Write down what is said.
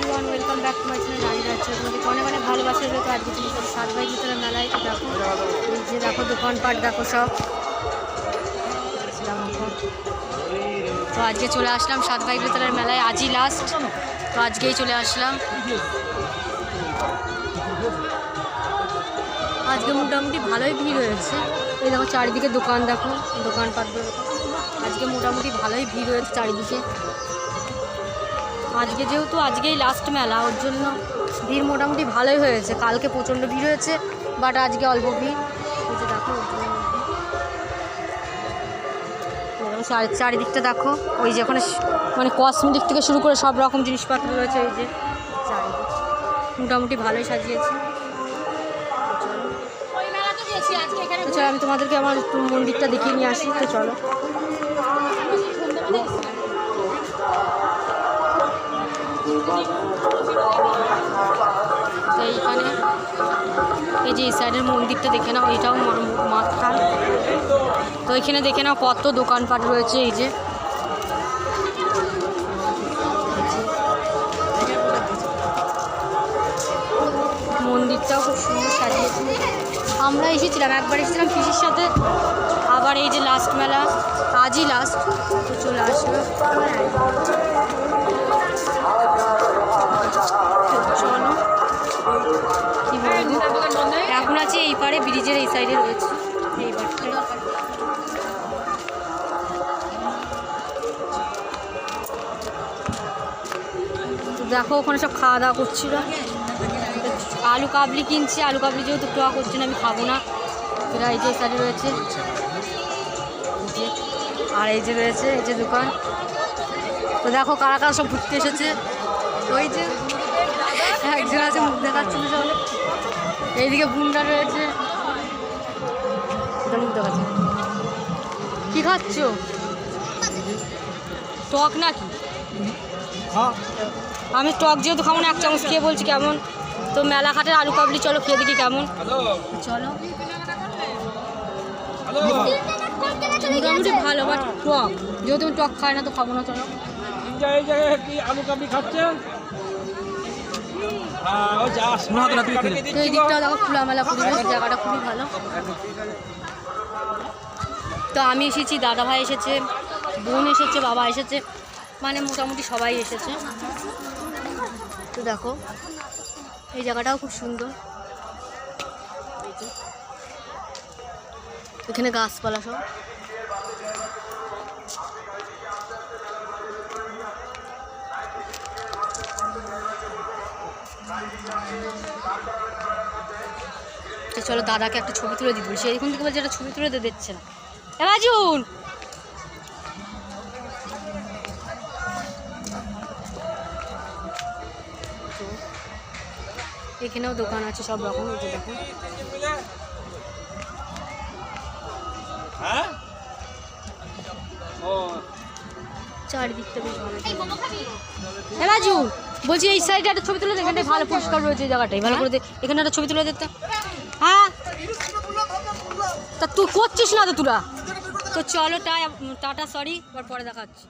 Everyone, welcome back to my channel. রানী রাজ্য তোমাদেরকে অনেক অনেক ভালোবাসা রইল। তো আজকে তুমি সব 7 ভাই ভিতরে মেলায় দেখো, এই যে দেখো দোকানপাট দেখো সব। তো আজকে চলে আসলাম 7 ভাই ভিতরের মেলায়, আজই লাস্ট। তো আজকেই চলে আসলাম। আজকে মোটামুটি ভালোই ভিড় হয়েছে। এই দেখো চারিদিকে দোকান, দেখো দোকানপাটগুলো। আজকে মোটামুটি ভালোই ভিড় হয়েছে চারিদিকে। আজকে যেহেতু আজকেই লাস্ট মেলা, ওর জন্য ভিড় মোটামুটি ভালোই হয়েছে। কালকে প্রচণ্ড ভিড় হয়েছে, বাট আজকে অল্প ভিড় হয়েছে। দেখো চারিদিকটা দেখো, ওই যে ওখানে মানে কসমেটিক থেকে শুরু করে সব রকম জিনিসপত্র রয়েছে। এই যে চারিদিক মোটামুটি ভালোই সাজিয়েছে। চলো আমি তোমাদেরকে আমার একটু মন্দিরটা দেখিয়ে নিয়ে আসি। তো চলো, তো এইখানে এই যে এই সাইডের মন্দিরটা দেখে নাও, এটাও মাথার। তো এখানে দেখে নাও কত দোকানপাট রয়েছে। এই যে মন্দিরটাও খুব সুন্দর সাজিয়েছে। আমরা এসেছিলাম, একবার এসেছিলাম পিসির সাথে। আবার এই যে লাস্ট মেলা, আজই লাস্ট, তো চলে আসলো। চলো কি বলবো, এখন আছে এই পারে, ব্রিজের এই সাইডে রয়েছে এই পারটা। তো দেখো ওখানে সব খাওয়া দাওয়া করছিল। আলু কাবলি কিনছি, আলু কাবলি যেহেতু টোয়া করছে না, আমি খাবো না। এরা এই যে এই সাইডে রয়েছে, আর এই যে রয়েছে এই যে দোকান। তো দেখো কারা কারা সব ঘুরতে এসেছে। ওই যে একজন আছে মুখ দেখাচ্ছিল সব। এইদিকে বুন্ডা রয়েছে, মুখ দেখাচ্ছে। কি খাচ্ছ? টক নাকি? আমি টক যেহেতু খাবো না, 1 চামচ খেয়ে বলছি কেমন। তো মেলা ঘাটের আলু কাবলি চলো খেয়ে দেখি কেমন। চলো মোটামুটি ভালো, বাট টক, যেহেতু আমি টক খাই না তো খাবো না। চলো আলু কাবলি খাচ্ছে। তো এই দিকটাও দেখো খোলামেলা পরিবেশ, জায়গাটা খুবই ভালো। তো আমি এসেছি, দাদা ভাই এসেছে, বোন এসেছে, বাবা এসেছে, মানে মোটামুটি সবাই এসেছে। তো দেখো এই জায়গাটাও খুব সুন্দর। এখানে গাছপালা সব। তো চলো দাদাকে একটা ছবি তুলে দিই। সে এখন থেকে বলছে একটা ছবি তুলে দিচ্ছে না। রাজুন এখানেও দোকান আছে সব রকম। এই যে দেখো চারিদিকটা বেশ ভালো। রাজু বলছি এই সাইডে একটা ছবি তুলে দে, এখানটায় ভালো পরিষ্কার রয়েছে এই জায়গাটাই, ভালো করে এখানে একটা ছবি তুলে দিতে। হ্যাঁ তা তুই করছিস না তো তোরা। তো চলো টাটা, সরি, পরে দেখাচ্ছি।